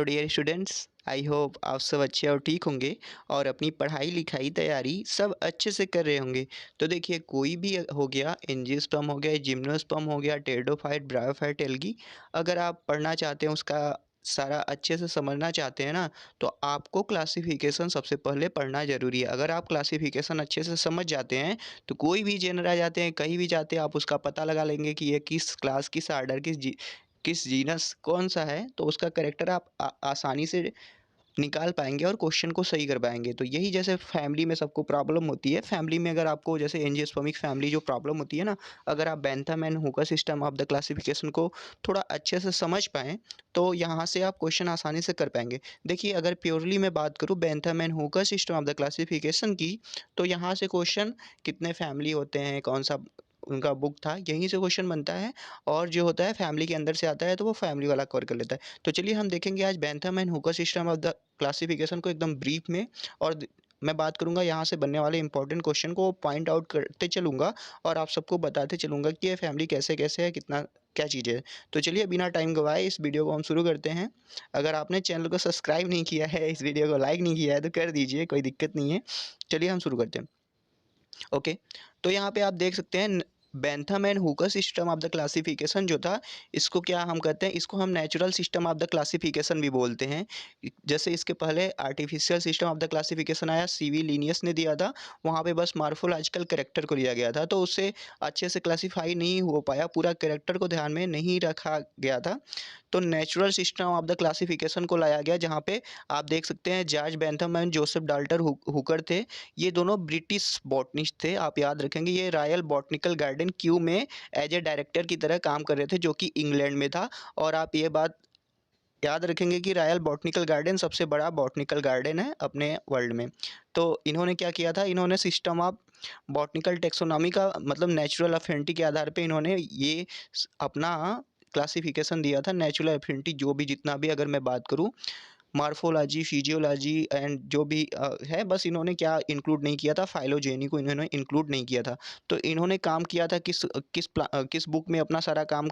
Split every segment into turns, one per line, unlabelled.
Hello dear students, I hope आप सब अच्छे और ठीक होंगे और अपनी पढ़ाई लिखाई तैयारी सब अच्छे से कर रहे होंगे। तो देखिए, कोई भी हो गया, एंजियोस्पर्म हो गया, जिम्नोस्पर्म हो गया, टेरिडोफाइट, ब्रायोफाइट, एल्गी, अगर आप पढ़ना चाहते हैं, उसका सारा अच्छे से समझना चाहते हैं ना, तो आपको क्लासिफिकेशन सबसे पहले पढ़ना ज़रूरी है। अगर आप क्लासिफिकेशन अच्छे से समझ जाते हैं तो कोई भी जेनर आ जाते हैं, कहीं भी जाते हैं, आप उसका पता लगा लेंगे कि ये किस क्लास, किस आर्डर, किस जीनस कौन सा है, तो उसका कैरेक्टर आप आसानी से निकाल पाएँगे और क्वेश्चन को सही कर पाएँगे। तो यही जैसे फैमिली में सबको प्रॉब्लम होती है, फैमिली में अगर आपको जैसे एंजियोस्पर्मिक फैमिली जो प्रॉब्लम होती है ना, अगर आप Bentham and Hooker system of the classification को थोड़ा अच्छे से समझ पाएँ, तो यहाँ से आप क्वेश्चन आसानी से कर पाएँगे। देखिए, अगर प्योरली मैं बात करूँ Bentham and Hooker system of the classification की, तो यहाँ से क्वेश्चन कितने फैमिली होते हैं, कौन-सा उनका बुक था, यहीं से क्वेश्चन बनता है। और जो होता है फैमिली के अंदर से आता है, तो वो फैमिली वाला कवर कर लेता है। तो चलिए हम देखेंगे आज Bentham and Hooker system of the classification को एकदम ब्रीफ में। और मैं बात करूंगा यहाँ से बनने वाले इंपॉर्टेंट क्वेश्चन को पॉइंट आउट करते चलूंगा और आप सबको बताते चलूंगा कि ये फैमिली कैसे कैसे है, कितना क्या चीज़ें है। तो चलिए बिना टाइम गवाए इस वीडियो को हम शुरू करते हैं। अगर आपने चैनल को सब्सक्राइब नहीं किया है, इस वीडियो को लाइक नहीं किया है, तो कर दीजिए, कोई दिक्कत नहीं है। चलिए हम शुरू करते हैं। ओके, तो यहाँ पे आप देख सकते हैं Bentham and Hooker system of the classification जो था, इसको क्या हम कहते हैं, इसको हम natural system of the classification भी बोलते हैं। जैसे इसके पहले artificial system of the classification आया, सीवी लीनियस ने दिया था। वहाँ पे बस मार्फोलॉजिकल कैरेक्टर को लिया गया था, तो उससे अच्छे से क्लासीफाई नहीं हो पाया, पूरा कैरेक्टर को ध्यान में नहीं रखा गया था। तो natural system of the classification को लाया गया, जहाँ पे आप देख सकते हैं George Bentham and Joseph Dalton Hooker थे। ये दोनों ब्रिटिश बॉटनिस्ट थे। आप याद रखेंगे, ये रॉयल बॉटनिकल गार्डन क्यू में एज ए डायरेक्टर की तरह काम कर रहे थे, जो कि इंग्लैंड में था। और आप ये बात याद रखेंगे कि रॉयल बॉटनिकल गार्डन सबसे बड़ा बॉटनिकल गार्डन है अपने वर्ल्ड में। तो इन्होंने क्या किया था, इन्होंने सिस्टम ऑफ बॉटनिकल टेक्सोनॉमी का मतलब नेचुरल अफिनिटी के आधार पे इन्होंने ये अपना क्लासिफिकेशन दिया था। नेचुरल अफिनिटी जो भी जितना भी, अगर मैं बात करूँ, मॉर्फोलॉजी, फिजियोलॉजी एंड जो भी है, बस इन्होंने क्या इंक्लूड नहीं किया था, फाइलोजेनी को इन्होंने इंक्लूड नहीं किया था। तो इन्होंने काम किया था किस बुक में अपना सारा काम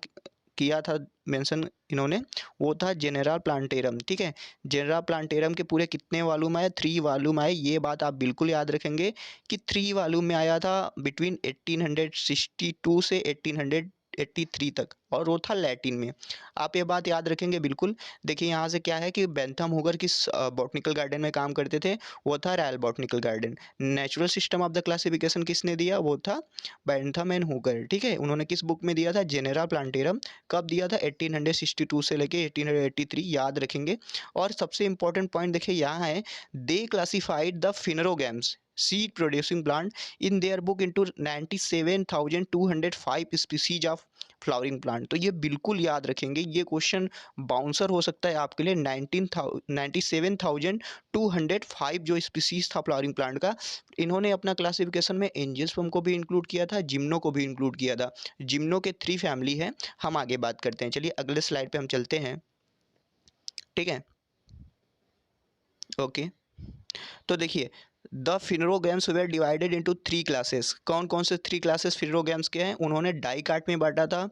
किया था मेंशन इन्होंने, वो था जेनेरा प्लांटेरम। ठीक है, जेनेरा प्लांटेरम के पूरे कितने वॉल्यूम आए, 3 वॉल्यूम आए। ये बात आप बिल्कुल याद रखेंगे कि 3 वॉल्यूम में आया था बिटवीन 1862 से 1883 तक, और वो था लैटिन में। आप ये बात याद रखेंगे बिल्कुल। देखिए यहाँ से क्या है कि बैंथम हुकर किस बॉटनिकल गार्डन में काम करते थे, वो था royal botanical garden. Natural system of the classification किसने दिया, वो था बैंथम एंड हुकर। ठीक है, उन्होंने किस बुक में दिया था, जेनेरा प्लांटेरम। कब दिया था, 1862 से लेके 1883, याद रखेंगे। और सबसे इंपॉर्टेंट पॉइंट देखिए यहाँ है, they classified the phanerogams seed producing plant in their book into 97,205 species of flowering plant. तो ये बिल्कुल याद रखेंगे, ये क्वेश्चन बाउंसर हो सकता है आपके लिए। 97,205 जो स्पीसीज था फ्लावरिंग प्लांट का, इन्होंने अपना क्लासिफिकेशन में एंजियोस्पर्म को भी इंक्लूड किया था, जिम्नो को भी इंक्लूड किया था। जिम्नो के 3 फैमिली है, हम आगे बात करते हैं। चलिए अगले स्लाइड पे हम चलते हैं। ठीक है, ओके। तो देखिए, the phanerogams were divided into 3 classes. कौन कौन से 3 क्लासेस फिनरोगैम्स के हैं, उन्होंने डाइकाट में बांटा था।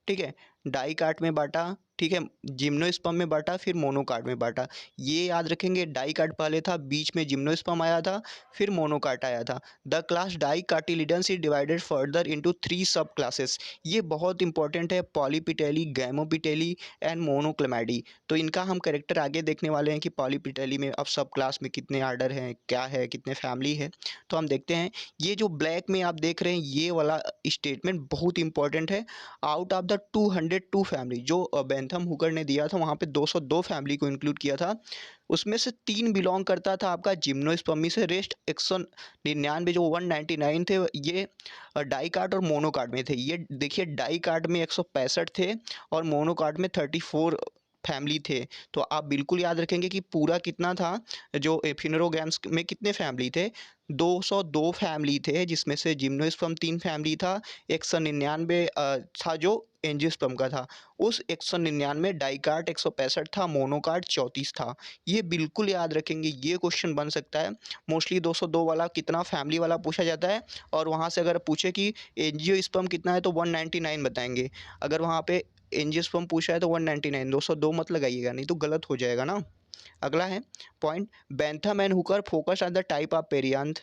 ठीक है, डाइकाट में बांटा। ठीक है, जिम्नोस्पर्म में बांटा, फिर मोनोकाट में बांटा। ये याद रखेंगे, डाइकाट पहले था, बीच में जिम्नोस्पर्म आया था, फिर मोनोकाट आया था। The class dicotyledons is divided further into 3 सब क्लासेस। ये बहुत इंपॉर्टेंट है, पॉलीपिटेली, गैमोपिटेली एंड मोनोक्लेमाइडी। तो इनका हम कैरेक्टर आगे देखने वाले हैं कि पॉलीपिटेली में अब सब क्लास में कितने आर्डर हैं, क्या है, कितने फैमिली है। तो हम देखते हैं, ये जो ब्लैक में आप देख रहे हैं, ये वाला स्टेटमेंट बहुत इंपॉर्टेंट है। आउट ऑफ द 202 फैमिली जो बैंथम हुकर ने दिया था, वहाँ पे 202 फैमिली को इंक्लूड किया था। उसमें से 3 बिलोंग करता था आपका जिम्नोस्पर्मी से, रेस्ट 199 जो 199 थे, ये डाइकाट और मोनोकाट में थे। ये देखिए, डाइकाट में 165 थे और मोनोकाट में 34 फैमिली थे। तो आप बिल्कुल याद रखेंगे कि पूरा कितना था, जो फिनरोगैम्स में कितने फैमिली थे, 202 फैमिली थे, जिसमें से जिम्नोस्पर्म 3 फैमिली था, 199 था जो एंजियोस्पर्म का था। उस 199 डाइकाट 165 था, मोनोकाट 34 था। ये बिल्कुल याद रखेंगे, ये क्वेश्चन बन सकता है। मोस्टली 202 वाला कितना फैमिली वाला पूछा जाता है, और वहाँ से अगर पूछे कि एंजियोस्पर्म कितना है तो 199 बताएंगे। अगर वहाँ पे एंजियोस्पर्म पूछा है तो 199, 202 मत लगाइएगा, नहीं तो गलत हो जाएगा ना। अगला है point, Bentham and Hooker focus on the type of perianth,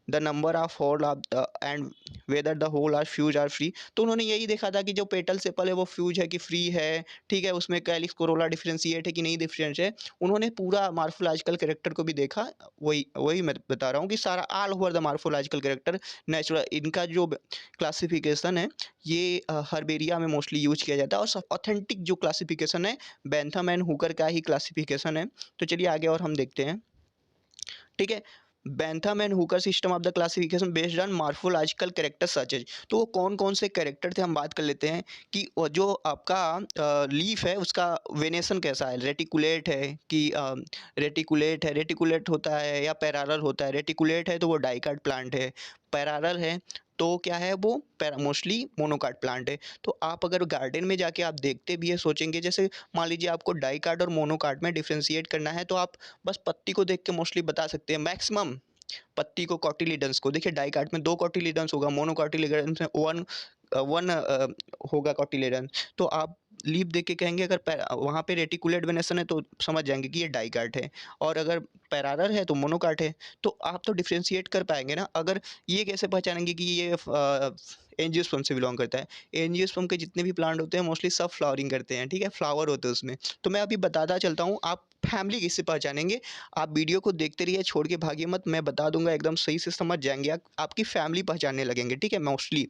the number of whorl of and whether the whorl are fused or free. तो उन्होंने यही देखा था कि जो पेटल सेपल है वो फ्यूज है कि फ्री है, ठीक है, उसमें कैलिक्स कोरोला डिफरेंशिएट है कि नहीं डिफरेंस है। उन्होंने पूरा मार्फोलॉजिकल कैरेक्टर को भी देखा। वही वही मैं बता रहा हूँ कि सारा all over the morphological character natural, इनका जो क्लासिफिकेशन है ये हर्बेरिया में मोस्टली यूज किया जाता है, और ऑथेंटिक जो क्लासिफिकेशन है बेंथम एंड हुकर का ही क्लासिफिकेशन है। तो चलिए आगे और हम देखते हैं, ठीक है। Bentham and Hooker system of the classification based on morphological character such as. तो वो कौन कौन से कैरेक्टर थे हम बात कर लेते हैं कि वो जो आपका लीफ है उसका वेनेशन कैसा है, रेटिकुलेट है कि रेटिकुलेट होता है या पैरालल होता है। रेटिकुलेट है तो वो डाइकाट प्लांट है, पैरालल है तो क्या है वो मोस्टली मोनोकाट प्लांट है। तो आप अगर गार्डन में जाके आप देखते भी है सोचेंगे, जैसे मान लीजिए आपको डाइकाट और मोनोकाट में डिफ्रेंशिएट करना है तो आप बस पत्ती को देख के मोस्टली बता सकते हैं मैक्सिमम। पत्ती को कॉटिलीडंस को देखिए, डाइकाट में 2 कॉटिलीडंस होगा, मोनोकॉटिलीडंस में 1 वन होगा कॉटिलीडंस। तो आप लीफ देख के कहेंगे अगर वहाँ पे रेटिकुलेट वेनेशन है तो समझ जाएंगे कि ये डाइकाट है, और अगर पैरालल है तो मोनोकाट है। तो आप तो डिफ्रेंशिएट कर पाएंगे ना। अगर ये कैसे पहचानेंगे कि ये एंजियोस्पर्म से बिलोंग करता है। एंजियोस्पर्म के जितने भी प्लांट होते हैं मोस्टली सब फ्लावरिंग करते हैं, ठीक है, फ्लावर होते हैं उसमें। तो मैं अभी बताता चलता हूँ, आप फैमिली किससे पहचानेंगे। आप वीडियो को देखते रहिए, छोड़ के भागिए मत, मैं बता दूंगा एकदम सही से समझ जाएंगे आप, आपकी फैमिली पहचानने लगेंगे, ठीक है, मोस्टली।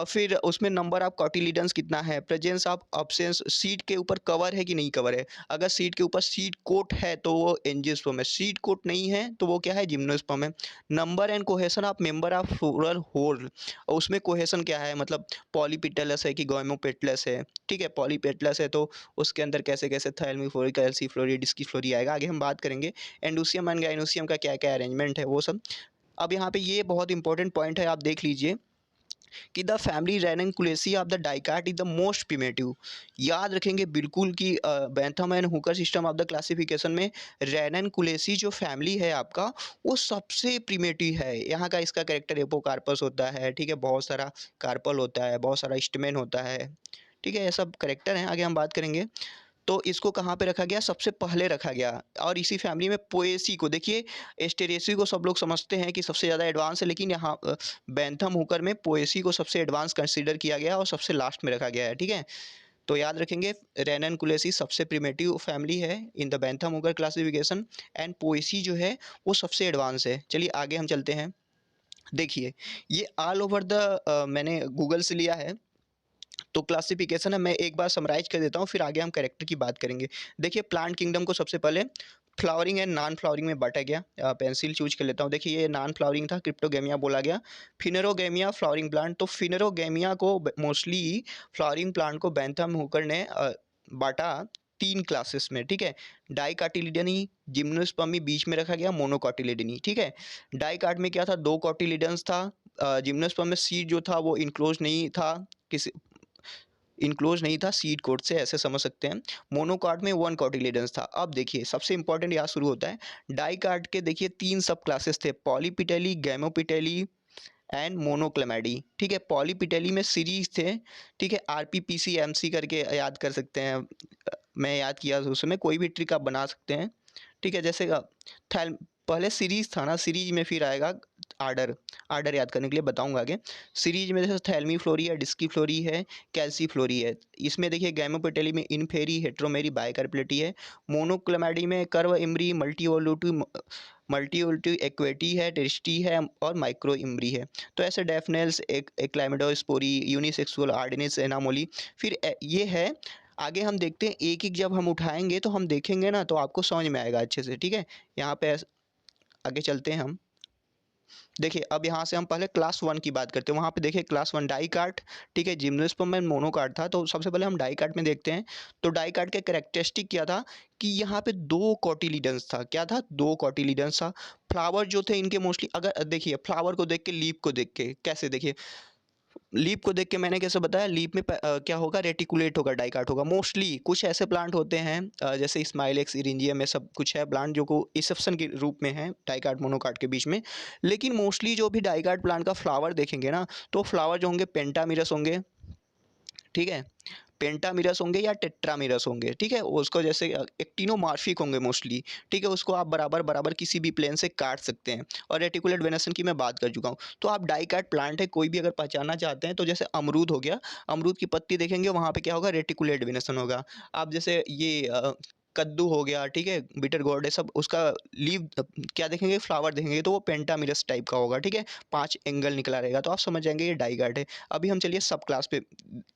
फिर उसमें नंबर ऑफ कॉटिलीडंस कितना है, प्रेजेंस ऑफ अब्सेंस, सीड के ऊपर कवर है कि नहीं कवर है। अगर सीड के ऊपर सीड कोट है तो वो एंजियोस्पर्म है, सीड कोट नहीं है तो वो क्या है, जिम्नोस्पर्म है। Number and cohesion of member of floral whorl, उसमें कोहेशन क्या है, मतलब पॉलीपेटलस है कि गोइमोपेटलस है, ठीक है, पॉलीपेटलस है तो उसके अंदर कैसे कैसे थैलमी फ्लोरी, कैल्सी फ्लोरी, डिस्की फ्लोरी आएगा, आगे हम बात करेंगे। एंडोसियम एंड गाइनोसियम का क्या क्या अरेंजमेंट है वो सब। अब यहाँ पे ये बहुत इंपॉर्टेंट पॉइंट है, आप देख लीजिए कि the family Ranunculaceae of the dicot is the most primitive. याद रखेंगे बिल्कुल कि Bentham and Hooker system of the classification में रेननकुलेसी जो फैमिली है आपका वो सबसे प्रिमेटिव है। यहाँ का इसका कैरेक्टर एपोकार्पस होता है, ठीक है, बहुत सारा कार्पल होता है, बहुत सारा स्टेमेन होता है, ठीक है, ये सब कैरेक्टर हैं, आगे हम बात करेंगे। तो इसको कहाँ पे रखा गया, सबसे पहले रखा गया। और इसी फैमिली में पोएसी को देखिए, एस्टेरेसी को सब लोग समझते हैं कि सबसे ज़्यादा एडवांस है, लेकिन यहाँ बेंथम हुकर में पोएसी को सबसे एडवांस कंसीडर किया गया और सबसे लास्ट में रखा गया है, ठीक है। तो याद रखेंगे रेननकुलेसी सबसे प्रिमेटिव फैमिली है in the Bentham Hooker classification, and Poaceae जो है वो सबसे एडवांस है। चलिए आगे हम चलते हैं। देखिए ये ऑल ओवर द मैंने गूगल से लिया है, तो क्लासिफिकेशन है, मैं एक बार समराइज कर देता हूँ फिर आगे हम कैरेक्टर की बात करेंगे। देखिए प्लांट किंगडम को सबसे पहले फ्लावरिंग एंड नॉन फ्लावरिंग में बांटा गया। पेंसिल चूज कर लेता हूँ, देखिए ये नॉन फ्लावरिंग था, क्रिप्टोगेमिया बोला गया। फिनेरोगेमिया फ्लावरिंग प्लांट, तो फिनेरोगेमिया को मोस्टली फ्लावरिंग प्लांट को बेंथम हुकर ने बांटा 3 क्लासेस में, ठीक है। डाइकाटिलिडनी, जिम्नोस्पर्मी बीच में रखा गया, मोनोकाटिलिडनी, ठीक है। डाइकाट में क्या था, 2 कॉटिलिडन्स था। जिम्नोस्पर्म में सीड जो था वो इनक्लोज नहीं था, किसी इनक्लोज नहीं था, सीड कोट से ऐसे समझ सकते हैं। मोनोकार्ड में 1 कॉटिलेडन्स था। अब देखिए सबसे इंपॉर्टेंट यहाँ शुरू होता है, डाइकार्ड के देखिए 3 सब क्लासेस थे, पॉलीपिटेली, गैमोपिटेली एंड मोनोक्लेमाइडी, ठीक है। पॉलीपिटेली में सीरीज थे, ठीक है, आरपीपीसी करके याद कर सकते हैं। मैं याद किया तो उसमें कोई भी ट्रिक आप बना सकते हैं, ठीक है। जैसे थैल पहले सीरीज था ना, सीरीज में फिर आएगा आर्डर, आर्डर याद करने के लिए बताऊंगा आगे। सीरीज में जैसे थैलमी फ्लोरी है, डिस्की फ्लोरी है, कैल्सी फ्लोरी है। इसमें देखिए गैमोपेटेली में इनफेरी, हेट्रोमेरी, बाइकार्पेलिटी है। मोनोक्लेमाइडी में कर्व इमरी, मल्टीओल्टिव एक्वेटी है, टेरिस्टी है और माइक्रो इमरी है। तो ऐसे डेफनेल्स, एक क्लाइमेडोस्पोरी, यूनिसेक्सुअल आर्डिनिस एनामोली। फिर ये है, आगे हम देखते हैं एक एक जब हम उठाएंगे तो हम देखेंगे ना तो आपको समझ में आएगा अच्छे से, ठीक है। यहाँ पे आगे चलते हैं हम। देखिए अब यहाँ से हम पहले क्लास 1 की बात करते हैं। वहाँ पे देखिए क्लास 1 डाइकाट, ठीक है, जिम्नोस्पर्म में मोनोकाट था। तो सबसे पहले हम डाइकाट में देखते हैं। तो डाइकाट का कैरेक्टरिस्टिक क्या था कि यहाँ पे 2 कॉटिलीडन्स था। क्या था, 2 कॉटिलीडन्स था। फ्लावर जो थे इनके मोस्टली, अगर देखिए फ्लावर को देख के, लीफ को देख के, कैसे देखिए लीप को देख के मैंने कैसे बताया, लीप में क्या होगा, रेटिकुलेट होगा, डाइकाट होगा। मोस्टली कुछ ऐसे प्लांट होते हैं जैसे स्माइलेक्स, इरिंजियम में सब कुछ है प्लांट जो को एक्सेप्शन के रूप में है डाइकाट मोनोकाट के बीच में। लेकिन मोस्टली जो भी डाइकाट प्लांट का फ्लावर देखेंगे ना, तो फ्लावर जो होंगे पेंटामिरस होंगे, ठीक है। पेंटामिरस होंगे या टेट्रामिरस होंगे, ठीक है। उसको जैसे एक्टिनोमॉर्फिक होंगे मोस्टली, ठीक है। उसको आप बराबर बराबर किसी भी प्लेन से काट सकते हैं। और रेटिकुलेट वेनेसन की मैं बात कर चुका हूँ। तो आप डाइकैट प्लांट है कोई भी अगर पहचानना चाहते हैं तो जैसे अमरूद हो गया, अमरूद की पत्ती देखेंगे वहाँ पे क्या होगा, रेटिकुलेट वेनेसन होगा। आप जैसे ये कद्दू हो गया, ठीक है, बिटर गोर्ड है सब, उसका लीव क्या देखेंगे, फ्लावर देखेंगे तो वो पेंटामिरस टाइप का होगा, ठीक है। 5 एंगल निकला रहेगा तो आप समझ जाएंगे ये डाइकैट है। अभी हम चलिए सब क्लास पे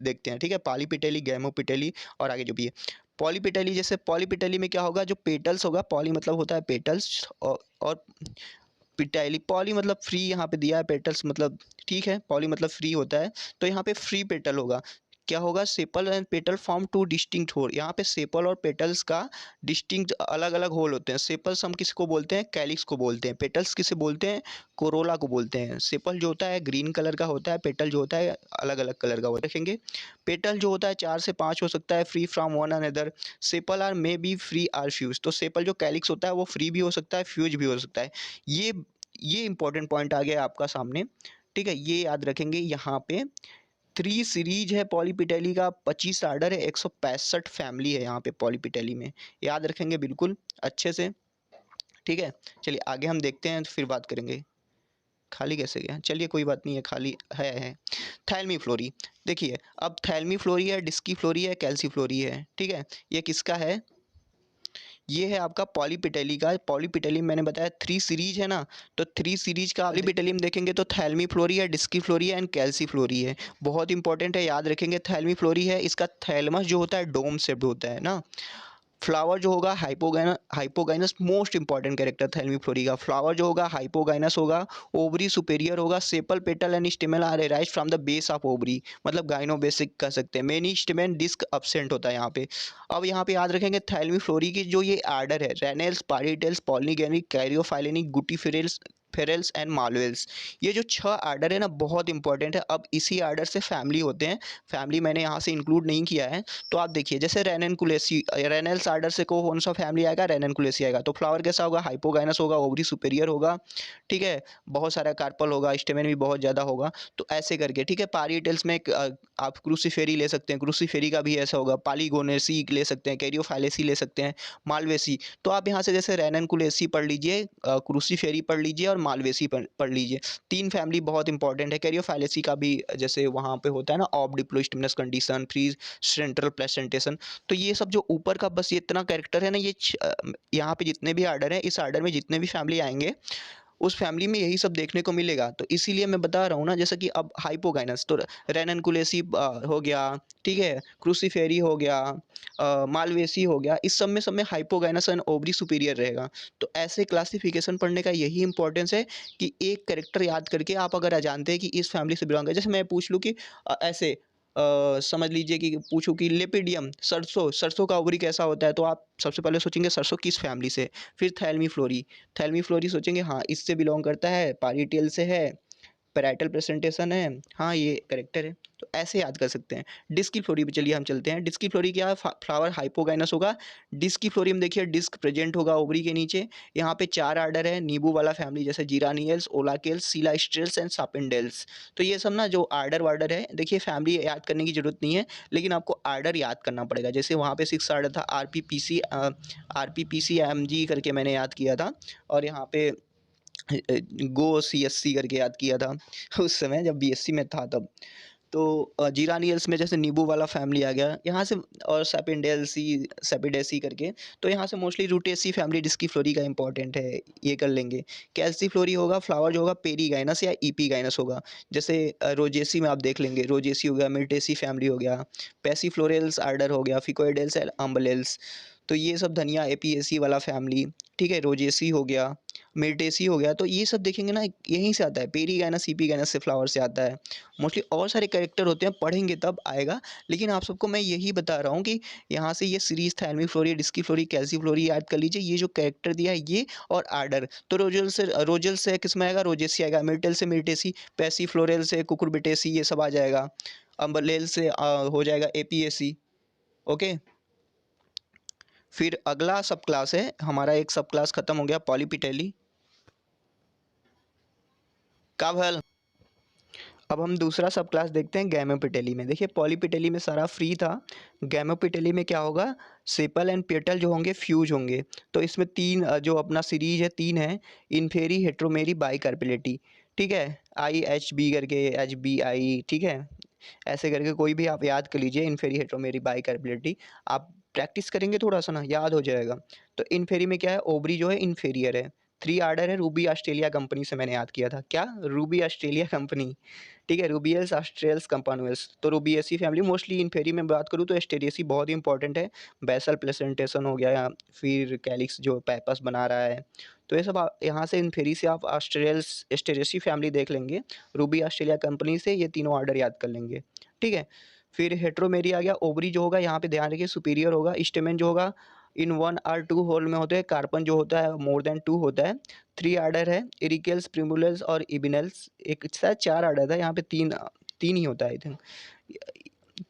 देखते हैं, ठीक है। पॉलीपेटली, गैमोपेटली और आगे जो भी है। पॉलीपेटली, जैसे पॉलीपेटली में क्या होगा, जो पेटल्स होगा, पॉली मतलब होता है पेटल्स, और पिटाइली, पॉली मतलब फ्री यहाँ पे दिया है, पेटल्स मतलब, ठीक है, पॉली मतलब फ्री होता है। तो यहाँ पे फ्री पेटल होगा। क्या होगा, sepal and petal form two distinct whorl. यहाँ पे सेपल और पेटल्स का डिस्टिंक्ट अलग अलग होल होते हैं। सेपल्स हम किसको बोलते हैं, कैलिक्स को बोलते हैं। पेटल्स किसे बोलते हैं, कोरोला को बोलते हैं। सेपल जो होता है ग्रीन कलर का होता है, पेटल जो होता है अलग अलग कलर का होता है। देखेंगे पेटल जो होता है 4 से 5 हो सकता है, free from one another. Sepal are may be free or fused. तो सेपल जो कैलिक्स होता है वो फ्री भी हो सकता है, फ्यूज भी हो सकता है। ये ये इंपॉर्टेंट पॉइंट आ गया आपका सामने, ठीक है। ये याद रखेंगे। यहाँ पे 3 सीरीज है पॉलीपिटेली का, 25 आर्डर है, 165 फैमिली है यहाँ पे पॉलीपिटेली में। याद रखेंगे बिल्कुल अच्छे से, ठीक है। चलिए आगे हम देखते हैं फिर बात करेंगे। खाली कैसे गया, चलिए कोई बात नहीं है, खाली है। थैलमी फ्लोरी, देखिए अब थैलमी फ्लोरी है, डिस्की फ्लोरी है, कैल्सी फ्लोरी है, ठीक है। ये किसका है, ये है आपका पॉलीपिटेली का। पॉलीपिटेली मैंने बताया 3 सीरीज है ना, तो 3 सीरीज का पॉलीपिटेली में देखेंगे तो थैलमी फ्लोरी है, डिस्की फ्लोरी है एंड कैल्सी फ्लोरी है। बहुत इंपॉर्टेंट है, याद रखेंगे। थैलमी फ्लोरी है, इसका थैलमस जो होता है डोम शेप्ड होता है ना। फ्लावर जो होगा hypogynous, most important character thalamiflorae का। फ्लावर जो होगा हाइपोगाइनस होगा, ओवरी सुपेरियर होगा, sepal petal and stamen are arised from the base of ovary, मतलब गाइनो बेसिक कह सकते हैं। मेनी स्टेमेन डिस्क अब्सेंट होता है यहाँ पे। अब यहाँ पे याद रखेंगे थैलमी फ्लोरी की जो ये आर्डर है, रेनेल्स, पारीटेल्स, पॉलीगेनिक, कैरियोफाइलेनिक, गुटीफेरेल्स, फेरेल्स एंड मालवेल्स। ये जो 6 आर्डर है ना बहुत इंपॉर्टेंट है। अब इसी आर्डर से फैमिली होते हैं, फैमिली मैंने यहाँ से इंक्लूड नहीं किया है। तो आप देखिए जैसे रेननकुलेसी, रेनेल्स आर्डर से कौन सा फैमिली आएगा, रेननकुलेसी आएगा। तो फ्लावर कैसा होगा, हाइपोगाइनस होगा, ओवरी सुपेरियर होगा, ठीक है। बहुत सारा कार्पल होगा, स्टेमेन भी बहुत ज़्यादा होगा। तो ऐसे करके, ठीक है। पारीटेल्स में आप क्रूसीफेरी ले सकते हैं, क्रूसीफेरी का भी ऐसा होगा। पालीगोनेसी ले सकते हैं, कैरियोफाइलेसी ले सकते हैं, मालवेसी। तो आप यहाँ से जैसे रेननकुलेसी पढ़ लीजिए, क्रूसीफेरी पढ़ लीजिए और मालवेसी पढ़ लीजिए। 3 फैमिली बहुत इंपॉर्टेंट है। कैरियोफाइलेसी का भी जैसे वहाँ पे होता है ना, of diplostemonous condition, free central placentation. तो ये सब जो ऊपर का बस ये इतना कैरेक्टर है ना, ये यहाँ पे जितने भी आर्डर हैं, इस आर्डर में जितने भी फैमिली आएंगे उस फैमिली में यही सब देखने को मिलेगा। तो इसीलिए मैं बता रहा हूँ ना, जैसे कि अब हाइपोगाइनस तो रेननकुलेसी हो गया, ठीक है, क्रूसीफेरी हो गया, मालवेसी हो गया। इस सब में हाइपोगाइनस एंड ओवरी सुपीरियर रहेगा। तो ऐसे क्लासिफिकेशन पढ़ने का यही इंपॉर्टेंस है कि एक कैरेक्टर याद करके आप अगर जानते हैं कि इस फैमिली से बिलोंग है। जैसे मैं पूछ लूँ कि ऐसे समझ लीजिए कि पूछूँ कि लेपिडियम, सरसों, सरसों का ओवरी कैसा होता है, तो आप सबसे पहले सोचेंगे सरसों किस फैमिली से। फिर थैलमी फ्लोरी, थैलमी फ्लोरी सोचेंगे हाँ इससे बिलोंग करता है, पारीटेल से है, पैराइटल प्रेजेंटेशन है, हाँ ये करेक्टर है। तो ऐसे याद कर सकते हैं। डिस्की फ्लोरी पे चलिए हम चलते हैं। डिस्की फ्लोरी क्या है, फ्लावर हाइपोगाइनस होगा। डिस्की फ्लोरी में देखिए डिस्क प्रेजेंट होगा ओवरी के नीचे। यहाँ पे 4 आर्डर है, नींबू वाला फैमिली जैसे जीरानियल्स, ओलाकेल्स, सीलास्ट्रेल्स एंड सापिंडेल्स। तो ये सब ना जो आर्डर वार्डर है, देखिए फैमिली याद करने की जरूरत नहीं है, लेकिन आपको आर्डर याद करना पड़ेगा। जैसे वहाँ पे 6 आर्डर था, RPPCMG करके मैंने याद किया था, और यहाँ पे गो CSC करके याद किया था उस समय जब BSc में था तब। तो जीरानियल्स में जैसे नींबू वाला फैमिली आ गया यहाँ से, और सेपिडेसी करके। तो यहाँ से मोस्टली रूटेसी फैमिली डिस्की फ्लोरी का इंपॉर्टेंट है, ये कर लेंगे। कैल्सी फ्लोरी होगा, फ्लावर जो होगा पेरीगाइनस या ईपीगाइनस होगा। जैसे रोजेसी में आप देख लेंगे, रोजेसी हो गया, मिर्टेसी फैमिली हो गया, पैसीफ्लोरेल्स आर्डर हो गया, फिकोइडेल्स एंड अम्बलेल्स। तो ये सब धनिया एपीएसी वाला फैमिली, ठीक है। रोजेसी हो गया, मिर्टेसी हो गया। तो ये सब देखेंगे ना यहीं से आता है, पेरीगाइनस ईपीगाइनस से फ्लावर से आता है मोस्टली। और सारे कैरेक्टर होते हैं, पढ़ेंगे तब आएगा। लेकिन आप सबको मैं यही बता रहा हूँ कि यहाँ से ये सीरीज थैलमी फ्लोरी, डिस्की फ्लोरी, कैल्सी फ्लोरी याद कर लीजिए। ये जो कैरेक्टर दिया है ये और आर्डर। तो रोजल से किस में आएगा, रोजेसी आएगा। मिर्टेल से मिर्टेसी, पैसी फ्लोरेल से कुकुरबिटेसी, ये सब आ जाएगा। अम्बलेल से हो जाएगा एपीएसी, ओके। फिर अगला सब क्लास है हमारा, एक सब क्लास खत्म हो गया पॉलीपिटेली का भल। अब हम दूसरा सब क्लास देखते हैं गैमेपिटेली में। देखिए पॉलीपिटेली में सारा फ्री था, गैमेपिटेली में क्या होगा, सेपल एंड पेटल जो होंगे फ्यूज होंगे। तो इसमें तीन जो अपना सीरीज है तीन है, इन्फेरी, हेट्रोमेरी, बाइकार्पेलिटी। ठीक है, आई एच बी करके, एच बी आई, ठीक है, ऐसे करके कोई भी आप याद कर लीजिए, इन्फेरी, हेट्रोमेरी, बाइकार्पेलिटी। आप प्रैक्टिस करेंगे थोड़ा सा ना याद हो जाएगा। तो इन्फेरी में क्या है, ओवरी जो है इन्फेरियर है। थ्री आर्डर है, रूबी ऑस्ट्रेलिया कंपनी से मैंने याद किया था, क्या, रूबी ऑस्ट्रेलिया कंपनी, ठीक है, रूबियल्स, ऑस्ट्रेल्स, कंपानुअल्स। तो रूबिएसी फैमिली मोस्टली इन्फेरी में बात करूँ तो एस्टेरेसी बहुत ही इंपॉर्टेंट है। बेसल प्लेसेंटेशन हो गया, या फिर कैलिक्स जो पैपस बना रहा है, तो ये सब यहाँ से इन्फेरी से आप ऑस्ट्रेल्स एस्टेरेसी फैमिली देख लेंगे, रूबी ऑस्ट्रेलिया कंपनी से ये तीनों ऑर्डर याद कर लेंगे। ठीक है, फिर हेट्रोमेरी आ गया, ओवरी जो होगा यहाँ पे ध्यान रखिए सुपीरियर होगा, स्टेमेन जो होगा इन वन और टू होल में होते हैं, कार्पन जो होता है मोर देन टू होता है। थ्री आर्डर है, इरिकल्स, प्रिमुलस और इबिनल्स। एक शायद चार आर्डर था, यहाँ पे तीन तीन ही होता है आई थिंक।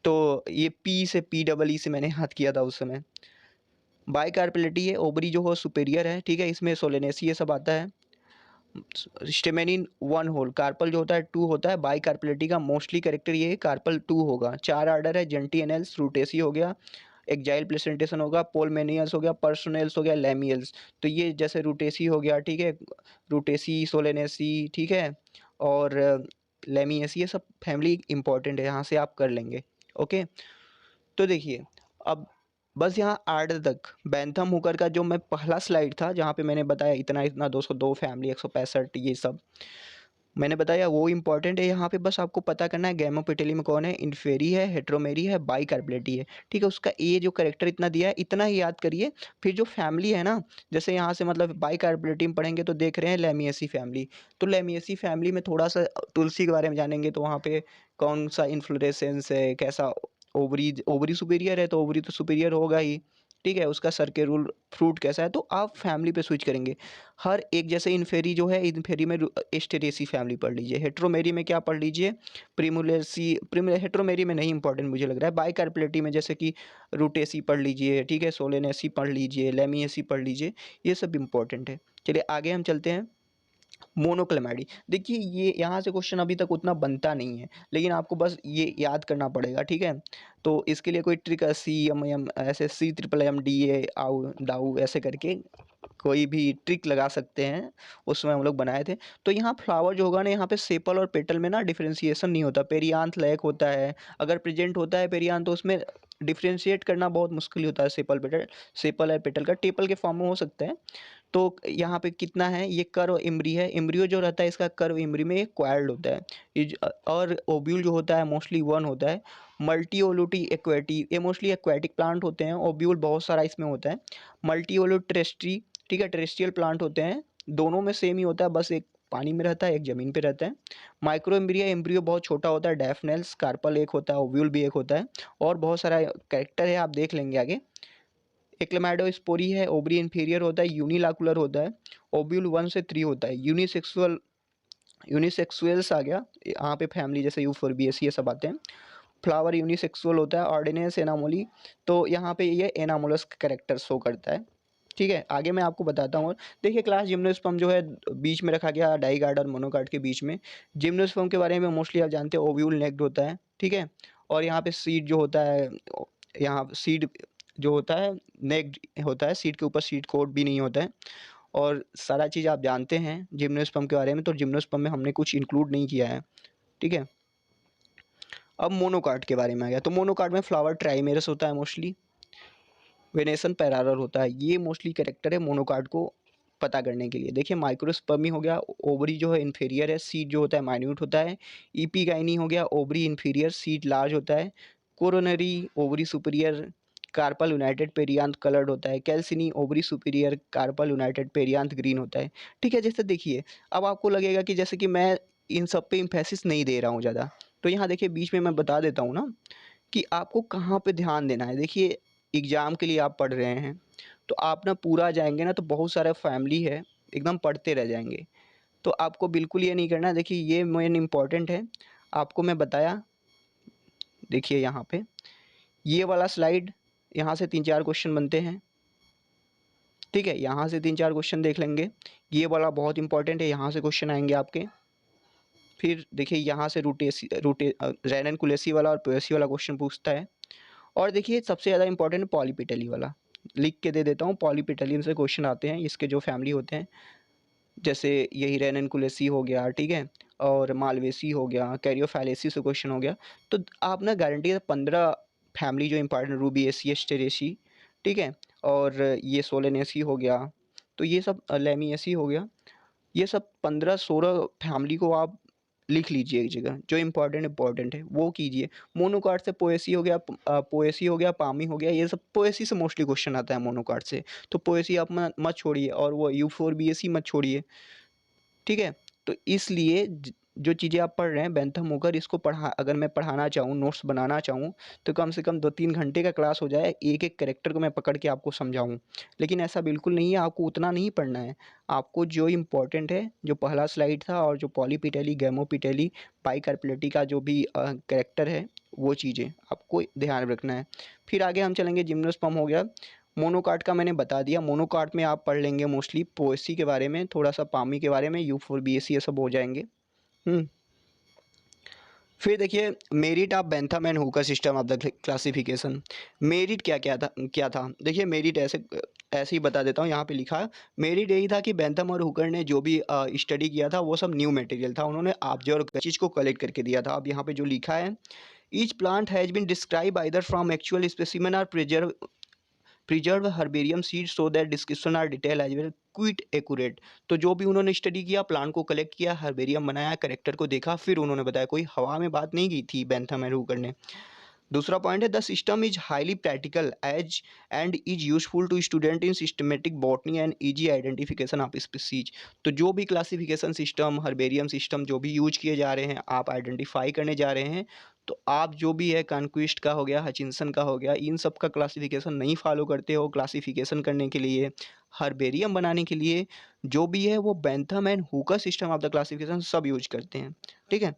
तो ये पी से पी डबल ई से मैंने याद किया था उस समय। बाइकार्पेलिटी है, ओवरी जो हो सुपेरियर है, ठीक है, इसमें सोलेनेसी ये सब आता है। स्टेमेनिन वन होल, कार्पल जो होता है टू होता है, बाइकार्पेलिटी का मोस्टली कैरेक्टर ये है, कार्पल टू होगा। चार आर्डर है, जेंटिएनल्स, रूटेसी हो गया, एक्जाइल प्लेसेंटेशन होगा, पोलमेनियल्स हो गया, पर्सोनेल्स हो गया, लेमियल्स। तो ये जैसे रूटेसी हो गया, ठीक है, रूटेसी, सोलेनेसी, ठीक है, और लेमियसी, ये सब फैमिली इंपॉर्टेंट है, यहाँ से आप कर लेंगे। ओके, तो देखिए अब बस यहाँ आर्डर तक बैंथम हुकर का जो मैं पहला स्लाइड था जहाँ पे मैंने बताया इतना इतना 202 फैमिली 165 ये सब मैंने बताया वो इंपॉर्टेंट है। यहाँ पे बस आपको पता करना है गैमोपिटेली में कौन है, इन्फेरी है, हेट्रोमेरी है, बाइकार्पेलिटी है। ठीक है, उसका ए जो करेक्टर इतना दिया है इतना ही याद करिए। फिर जो फैमिली है ना, जैसे यहाँ से मतलब बाइकार्पेलिटी में पढ़ेंगे तो देख रहे हैं लेमिएसी फैमिली, तो लेमिएसी फैमिली में थोड़ा सा तुलसी के बारे में जानेंगे तो वहाँ पे कौन सा इन्फ्लोरेसेंस है, कैसा ओवरी, ओवरी सुपीरियर है तो ओवरी तो सुपीरियर होगा ही, ठीक है, उसका सर के रूल फ्रूट कैसा है, तो आप फैमिली पे स्विच करेंगे हर एक। जैसे इन्फेरी जो है, इन्फेरी में एस्टेरेसी फैमिली पढ़ लीजिए, हेट्रोमेरी में क्या पढ़ लीजिए, प्रिमुलेसी, हेट्रोमेरी में नहीं इंपॉर्टेंट मुझे लग रहा है, बाइकार्पेलिटी में जैसे कि रूटेसी पढ़ लीजिए, ठीक है, सोलेनेसी पढ़ लीजिए, लेमिएसी पढ़ लीजिए, ये सब इंपॉर्टेंट है। चलिए आगे हम चलते हैं, मोनोक्लेमाइडी। देखिए ये यहाँ से क्वेश्चन अभी तक उतना बनता नहीं है, लेकिन आपको बस ये याद करना पड़ेगा, ठीक है। तो इसके लिए कोई ट्रिक, सी एम एम ऐसे, C triple M D A आउ डाउ ऐसे करके कोई भी ट्रिक लगा सकते हैं, उसमें हम लोग बनाए थे। तो यहाँ फ्लावर जो होगा ना, यहाँ पे सेपल और पेटल में ना डिफरेंशिएशन नहीं होता, पेरियांथ लैक होता है, अगर प्रेजेंट होता है पेरियांथ तो उसमें डिफरेंशिएट करना बहुत मुश्किल होता है, सेपल पेटल, सेपल है पेटल का, टेपल के फॉर्म में हो सकता है। तो यहाँ पे कितना है, ये कर्व इम्ब्री है, इम्ब्रियो जो रहता है इसका कर्व इम्ब्री में क्वाइल्ड होता है, और ओब्यूल जो होता है मोस्टली वन होता है। मल्टी ओलूटी एक्वेटी, ये मोस्टली एक्वेटिक प्लांट होते हैं, ओब्यूल बहुत सारा इसमें होता है। मल्टी ओलूट टेरेस्ट्री, ठीक है, टेरेस्ट्रियल प्लांट होते हैं, दोनों में सेम ही होता है, बस एक पानी में रहता है एक ज़मीन पे रहता है। माइक्रो एम्ब्रिया, एम्ब्रियो बहुत छोटा होता है, डैफनेल्स, कार्पल एक होता है, ओव्यूल भी एक होता है, और बहुत सारा कैरेक्टर है आप देख लेंगे आगे। एक्लेमाइडोस्पोरी है, ओवरी इन्फीरियर होता है, यूनिलाकुलर होता है, ओव्यूल 1 से 3 होता है, यूनिसेक्सुअल, यूनिसेक्सुअल्स आ गया यहाँ पे फैमिली, जैसे यूफोर्बिएसी ये सब आते हैं। फ्लावर यूनिसेक्सुअल होता है, ऑर्डिनेंस एनामोली, तो यहाँ पे ये एनामोलस कैरेक्टर शो करता है। ठीक है, आगे मैं आपको बताता हूँ। और देखिए क्लास जिम्नोस्पर्म जो है बीच में रखा गया, डाइकार्ड और मोनोकार्ड के बीच में। जिम्नोस्पर्म के बारे में मोस्टली आप जानते हैं, ओव्यूल नेक्ड होता है, ठीक है, और यहाँ पे सीड जो होता है, यहाँ सीड जो होता है नेक्ड होता है, सीड के ऊपर सीड कोड भी नहीं होता है, और सारा चीज़ आप जानते हैं जिम्नोस्पर्म के बारे में। तो जिम्नोस्पर्म में हमने कुछ इंक्लूड नहीं किया है, ठीक है। अब मोनोकार्ड के बारे में आ गया, तो मोनोकार्ड में फ्लावर ट्राइमेरस होता है मोस्टली, वेनेसन पैरारल होता है, ये मोस्टली कैरेक्टर है मोनोकार्ड को पता करने के लिए। देखिए माइक्रोस्पर्मी हो गया, ओवरी जो है इन्फीरियर है, सीड जो होता है माइन्यूट होता है। ईपीगाइनी हो गया, ओवरी इन्फीरियर, सीड लार्ज होता है। Coronarieae, ovary superior, carpel united perianth coloured होता है। Calycinae, ovary superior, carpel united perianth green होता है। ठीक है, जैसे देखिए अब आपको लगेगा कि जैसे कि मैं इन सब पे इम्फेसिस नहीं दे रहा हूँ ज़्यादा, तो यहाँ देखिए बीच में मैं बता देता हूँ ना कि आपको कहाँ पे ध्यान देना है। देखिए एग्ज़ाम के लिए आप पढ़ रहे हैं, तो आप ना पूरा जाएँगे ना तो बहुत सारा फैमिली है, एकदम पढ़ते रह जाएँगे। तो आपको बिल्कुल ये नहीं करना है। देखिए ये मेन इम्पोर्टेंट है, आपको मैं बताया। देखिए यहाँ पे ये वाला स्लाइड, यहाँ से 3-4 क्वेश्चन बनते हैं, ठीक है, यहाँ से 3-4 क्वेश्चन देख लेंगे। ये वाला बहुत इंपॉर्टेंट है, यहाँ से क्वेश्चन आएँगे आपके। फिर देखिए यहाँ से रैनन-कुलेसी वाला और पोएसी वाला क्वेश्चन पूछता है। और देखिए सबसे ज़्यादा इम्पोर्टेंट है पॉलीपेटली वाला, लिख के दे देता हूँ। पॉलीपेटली से क्वेश्चन आते हैं, इसके जो फैमिली होते हैं, जैसे यही रैनन-कुलेसी हो गया, ठीक है? और मालवेसी हो गया, कैरियोफैलेसी से क्वेश्चन हो गया। तो आप ना गारंटी है 15 फैमिली जो इम्पोर्टेंट, रूबिएसी, एस्टेरेसी, ठीक है? और ये सोलेनेसी हो गया, तो ये सब लैमिएसी हो गया। ये सब 15-16 फैमिली को आप लिख लीजिए एक जगह, जो इम्पोर्टेंट है वो कीजिए। मोनोकार्ड से पोएसी हो गया, पोएसी हो गया, पामी हो गया, ये सब पोएसी से मोस्टली क्वेश्चन आता है मोनोकार्ड से। तो पोएसी आप मत छोड़िए, और वो यूफोर्बिएसी मत छोड़िए, ठीक है? तो इसलिए जो चीज़ें आप पढ़ रहे हैं बेंथम होकर, इसको अगर मैं पढ़ाना चाहूँ, नोट्स बनाना चाहूँ, तो कम से कम 2-3 घंटे का क्लास हो जाए, एक-एक कैरेक्टर को मैं पकड़ के आपको समझाऊँ। लेकिन ऐसा बिल्कुल नहीं है, आपको उतना नहीं पढ़ना है। आपको जो इम्पोर्टेंट है, जो पहला स्लाइड था और जो पॉलीपेटली, गैमोपेटली, बाइकार्पेलिटी का जो भी कैरेक्टर है, वो चीज़ें आपको ध्यान रखना है। फिर आगे हम चलेंगे, जिम्नोस्पर्म हो गया। मोनोकाट का मैंने बता दिया, मोनोकाट में आप पढ़ लेंगे मोस्टली पोएसी के बारे में, थोड़ा-सा पामी के बारे में, यूफोर्बिएसी, ये सब हो जाएँगे। फिर देखिए merit of Bentham and Hooker system of the classification. Merit क्या था? देखिए मेरिट ऐसे ही बता देता हूँ, यहाँ पे लिखा है। मेरिट यही था कि बेंथम और हुकर ने जो भी स्टडी किया था वो सब न्यू मटेरियल था, उन्होंने ऑब्जर्व चीज़ को कलेक्ट करके दिया था। अब यहाँ पे जो लिखा है, each plant has been describe either from actual specimen और preserve herbarium sheet so that description are detail as well quite accurate. तो जो भी उन्होंने स्टडी किया, प्लांट को कलेक्ट किया, हर्बेरियम बनाया, करेक्टर को देखा, फिर उन्होंने बताया, कोई हवा में बात नहीं की थी बेंथम एंड हुकर ने। दूसरा पॉइंट है, the system is highly practical as and is useful to student in systematic botany and easy identification of species. तो जो भी क्लासिफिकेशन सिस्टम, हर्बेरियम सिस्टम जो भी यूज किए जा रहे हैं, आप आइडेंटिफाई करने जा रहे हैं, तो आप जो भी है, कॉन्क्विस्ट का हो गया, हचिंसन का हो गया, इन सब का क्लासिफिकेशन नहीं फॉलो करते हो। क्लासिफिकेशन करने के लिए, हर्बेरियम बनाने के लिए, जो भी है वो Bentham and Hooker system of the classification सब यूज करते हैं, ठीक है?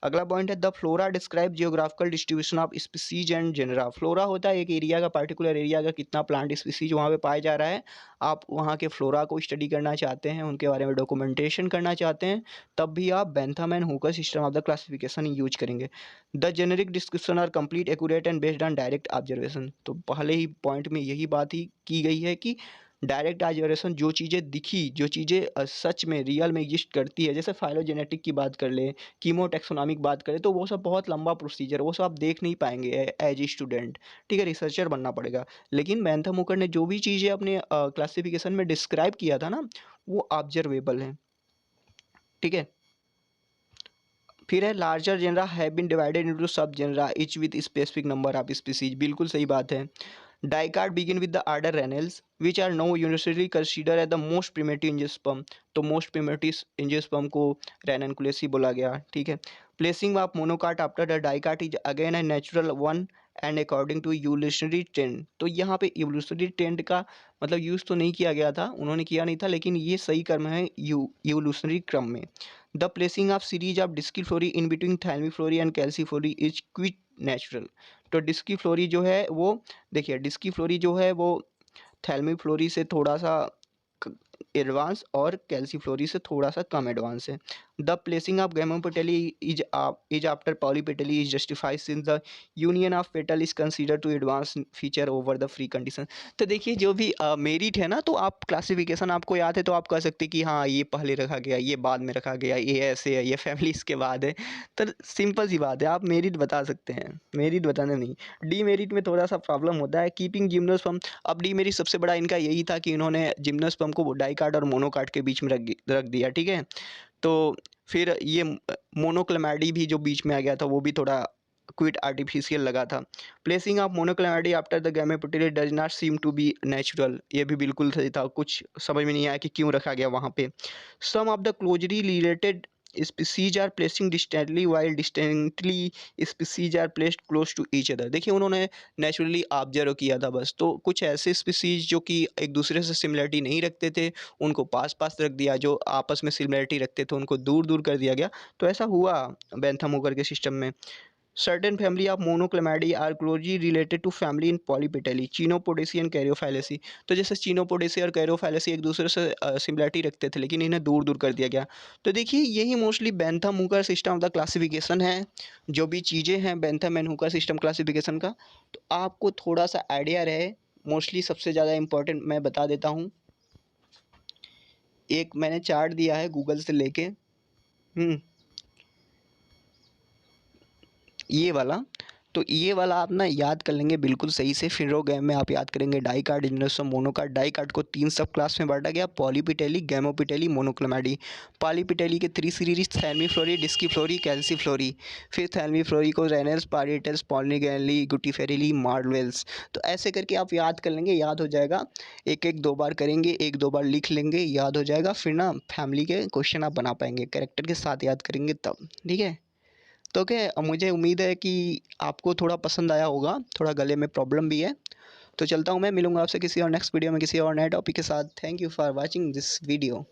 अगला पॉइंट है, the flora describe geographical distribution of species and genera. Flora होता है एक एरिया का, पर्टिकुलर एरिया का कितना प्लांट स्पीसीज वहाँ पे पाया जा रहा है। आप वहाँ के फ्लोरा को स्टडी करना चाहते हैं, उनके बारे में डॉक्यूमेंटेशन करना चाहते हैं, तब भी आप Bentham and Hooker system of the classification use करेंगे। The generic description are complete, accurate and based on direct observation. तो पहले ही पॉइंट में यही बात ही की गई है कि डायरेक्ट ऑब्जर्वेशन, जो चीज़ें दिखी, जो चीज़ें सच में रियल में एग्जिस्ट करती है, जैसे फाइलोजेनेटिक की बात कर लें, कीमोटैक्सोनॉमिक बात करें, तो वो सब बहुत लंबा प्रोसीजर, वो सब आप देख नहीं पाएंगे एज ए स्टूडेंट, ठीक है? रिसर्चर बनना पड़ेगा। लेकिन बेंथम हुकर ने जो भी चीज़ें अपने क्लासिफिकेशन में डिस्क्राइब किया था ना, वो ऑब्जर्वेबल है, ठीक है? फिर है, larger genera have been divided into sub genera each with specific number of species. बिल्कुल सही बात है। Dicot begin with the order ranales which are now universally consider as the most primitive angiosperm. तो मोस्ट प्रिमेटिव एंजियोस्पर्म को ranunculaceae बोला गया, ठीक है? Placing of monocot after the dicot is again a natural one and according to evolutionary trend. तो यहाँ पे evolutionary trend का मतलब यूज़ तो नहीं किया गया था, उन्होंने किया नहीं था, लेकिन ये सही क्रम है इवोल्यूशनरी क्रम में। The placing of series of disciflorae in between thalamiflorae and calyciflorae is quite natural. तो डिस्की फ्लोरी जो है वो, देखिए डिस्की फ्लोरी जो है वो थैल्मी फ्लोरी से थोड़ा सा एडवांस और कैल्सी फ्लोरी से थोड़ा सा कम एडवांस है। The placing of gamopetalae is after polypetalae is justified since the union of petal is consider to advance feature over the free condition. तो देखिए जो भी मेरिट है ना, तो आप क्लासिफिकेशन आपको याद है तो आप कह सकते हैं कि हाँ ये पहले रखा गया, ये बाद में रखा गया, ये ऐसे है, ये फैमिली इसके बाद है। तो सिंपल सी बात है, आप मेरिट बता सकते हैं, मेरिट बताना नहीं। डी मेरिट में थोड़ा सा प्रॉब्लम होता है, कीपिंग जिम्नोस्पर्म। अब डी मेरिट सबसे बड़ा इनका यही था कि इन्होंने जिम्नोस्पर्म को डाइकार्ड और मोनोकार्ड के बीच में रख दिया, ठीक है? तो फिर ये मोनोक्लेमाइडी भी जो बीच में आ गया था, वो भी थोड़ा क्विट आर्टिफिशियल लगा था। Placing of monochlamydeae after the gamopetalae does not seem to be natural. ये भी बिल्कुल सही था, कुछ समझ में नहीं आया कि क्यों रखा गया वहाँ पे। Some of the closely related species are placing distantly while distantly species are placed close to each other. देखिए उन्होंने नेचुरली ऑब्जर्व किया था बस, तो कुछ ऐसे स्पीसीज जो कि एक दूसरे से सिमिलरिटी नहीं रखते थे, उनको पास पास रख दिया, जो आपस में सिमिलरिटी रखते थे उनको दूर दूर कर दिया गया। तो ऐसा हुआ बेंथम हुकर के सिस्टम में। Certain family of monochlamydeae are closely related to family in polypetalae, chenopodiaceae and caryophyllaceae. तो जैसे चीनोपोडेसी और कैरियोफाइलेसी एक दूसरे से सिमिलरिटी रखते थे, लेकिन इन्हें दूर दूर कर दिया गया। तो देखिए यही mostly Bentham Hooker system of the classification है, जो भी चीज़ें हैं Bentham and Hooker system classification का। तो आपको थोड़ा सा आइडिया रहे, मोस्टली सबसे ज़्यादा इंपॉर्टेंट मैं बता देता हूँ। एक मैंने चार्ट दिया है गूगल से लेके, ये वाला। तो ये वाला आप ना याद कर लेंगे बिल्कुल सही से। फिनोग्राम में आप याद करेंगे डाइकार्ड, जिम्नोस्पर्म, मोनोकार्ड। डाइकार्ड को 3 सब क्लास में बांटा गया, पॉलीपेटेली, गैमोपेटेली, मोनोक्लेमाइडी। पॉलीपेटेली के 3 सीरीज, थैल्मीफ्लोरी, डिस्कीफ्लोरी, कैल्सीफ्लोरी। फिर थैल्मीफ्लोरी को रेनल्स, पारिएटल्स, पॉलीगैली, गुटिफेरेली, मार्वेल्स। तो ऐसे करके आप याद कर लेंगे, याद हो जाएगा। एक एक 2 बार करेंगे, 1-2 बार लिख लेंगे, याद हो जाएगा। फिर ना फैमिली के क्वेश्चन आप बना पाएंगे, कैरेक्टर के साथ याद करेंगे तब, ठीक है। तो क्या मुझे उम्मीद है कि आपको थोड़ा पसंद आया होगा, थोड़ा गले में प्रॉब्लम भी है। तो चलता हूँ मैं, मिलूँगा आपसे किसी और नेक्स्ट वीडियो में किसी और नए टॉपिक के साथ। Thank you for watching this video.